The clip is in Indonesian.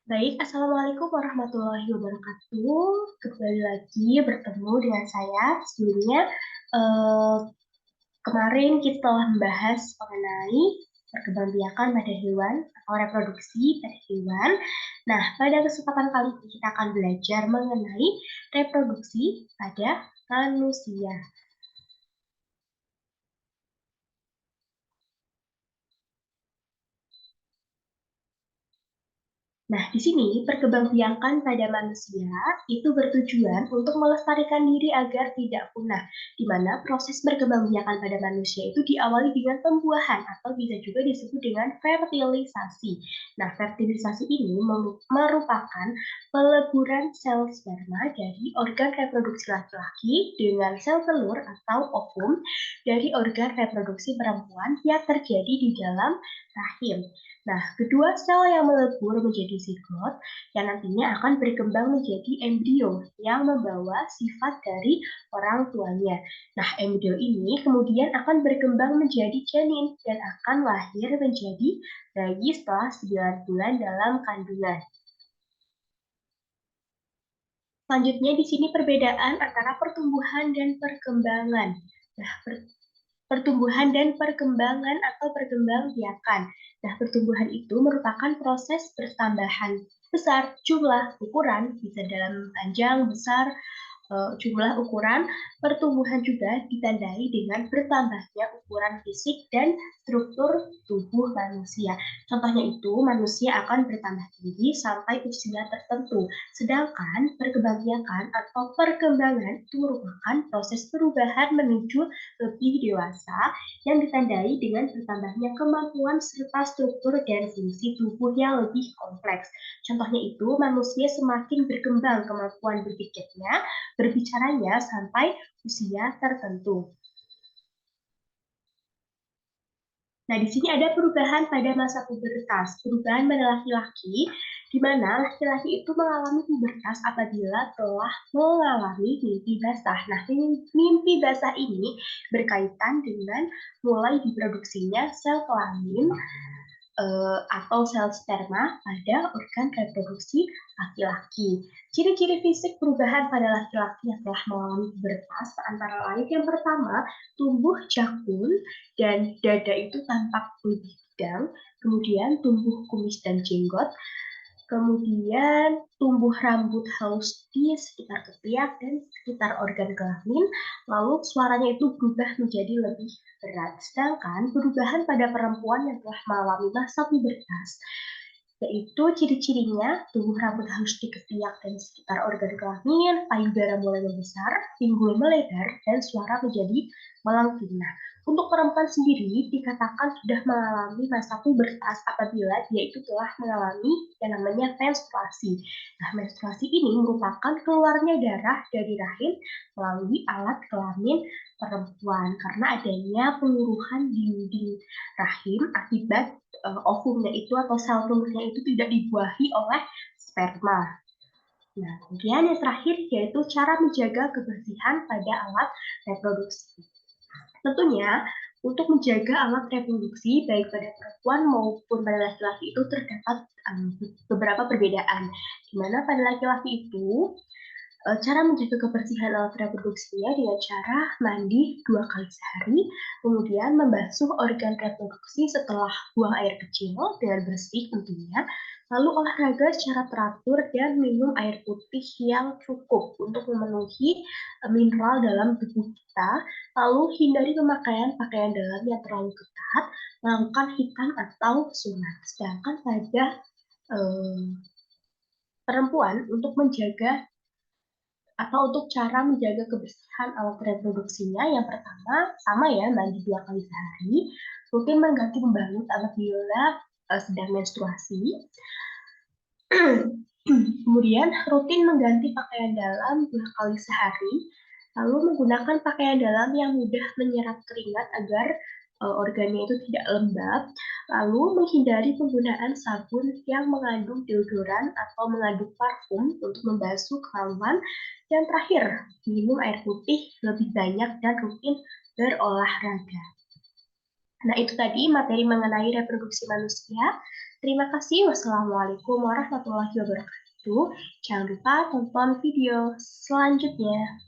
Baik, Assalamualaikum warahmatullahi wabarakatuh. Kembali lagi bertemu dengan saya. Sebelumnya, eh, kemarin kita telah membahas mengenai perkembangbiakan pada hewan atau reproduksi pada hewan. Nah, pada kesempatan kali ini kita akan belajar mengenai reproduksi pada manusia. Nah, di sini perkembangbiakan pada manusia itu bertujuan untuk melestarikan diri agar tidak punah, di mana proses perkembangbiakan pada manusia itu diawali dengan pembuahan atau bisa juga disebut dengan fertilisasi. Nah, fertilisasi ini merupakan peleburan sel sperma dari organ reproduksi laki-laki dengan sel telur atau ovum dari organ reproduksi perempuan yang terjadi di dalam rahim. Nah, kedua sel yang melebur menjadi zigot yang nantinya akan berkembang menjadi embrio yang membawa sifat dari orang tuanya. Nah, embrio ini kemudian akan berkembang menjadi janin dan akan lahir menjadi bayi setelah 9 bulan dalam kandungan. Selanjutnya di sini perbedaan antara pertumbuhan dan perkembangan. Nah, pertumbuhan dan perkembangan atau perkembangbiakan. Nah, pertumbuhan itu merupakan proses bertambahan besar jumlah ukuran, bisa dalam panjang, besar, jumlah ukuran pertumbuhan juga ditandai dengan bertambahnya ukuran fisik dan struktur tubuh manusia. Contohnya itu, manusia akan bertambah tinggi sampai usia tertentu. Sedangkan perkembangbiakan atau perkembangan itu merupakan proses perubahan menuju lebih dewasa yang ditandai dengan bertambahnya kemampuan serta struktur dan fungsi tubuh yang lebih kompleks. Contohnya itu, manusia semakin berkembang kemampuan berpikirnya, berbicaranya sampai usia tertentu. Nah, di sini ada perubahan pada masa pubertas. Perubahan pada laki-laki, di mana laki-laki itu mengalami pubertas apabila telah mengalami mimpi basah. Nah, mimpi basah ini berkaitan dengan mulai diproduksinya sel kelamin atau sel sperma pada organ reproduksi laki-laki. Ciri-ciri fisik perubahan pada laki-laki yang telah mengalami pubertas antara lain yang pertama, tumbuh jakun dan dada itu tampak lebih bidang, kemudian tumbuh kumis dan jenggot, kemudian tumbuh rambut halus di sekitar ketiak dan sekitar organ kelamin, lalu suaranya itu berubah menjadi lebih berat. Sedangkan perubahan pada perempuan yang telah mengalami masa pubertas, yaitu ciri-cirinya tumbuh rambut halus di ketiak dan sekitar organ kelamin, payudara mulai membesar, pinggul melebar, dan suara menjadi melengking. Nah, untuk perempuan sendiri dikatakan sudah mengalami masa pubertas apabila dia itu telah mengalami yang namanya menstruasi. Nah, menstruasi ini merupakan keluarnya darah dari rahim melalui alat kelamin perempuan karena adanya penguruhan dinding rahim akibat ovumnya itu atau sel telurnya itu tidak dibuahi oleh sperma. Nah, kemudian yang terakhir yaitu cara menjaga kebersihan pada alat reproduksi. Tentunya, untuk menjaga alat reproduksi baik pada perempuan maupun pada laki-laki itu terdapat beberapa perbedaan. Di mana pada laki-laki itu cara menjaga kebersihan alat reproduksinya dengan cara mandi 2 kali sehari, kemudian membasuh organ reproduksi setelah buang air kecil dengan bersih tentunya, lalu olahraga secara teratur dan minum air putih yang cukup untuk memenuhi mineral dalam tubuh kita, lalu hindari pemakaian pakaian dalam yang terlalu ketat, melakukan hitam atau sunat. Sedangkan pada eh, perempuan untuk menjaga atau untuk cara menjaga kebersihan alat reproduksinya, yang pertama sama ya, mandi 2 kali sehari, rutin mengganti pembalut apabila sedang menstruasi, kemudian rutin mengganti pakaian dalam 2 kali sehari, lalu menggunakan pakaian dalam yang mudah menyerap keringat agar organnya itu tidak lembab, lalu menghindari penggunaan sabun yang mengandung deodoran atau mengandung parfum untuk membasuh kemaluan, dan terakhir, minum air putih lebih banyak dan rutin berolahraga. Nah, itu tadi materi mengenai reproduksi manusia. Terima kasih. Wassalamualaikum warahmatullahi wabarakatuh. Jangan lupa tonton video selanjutnya.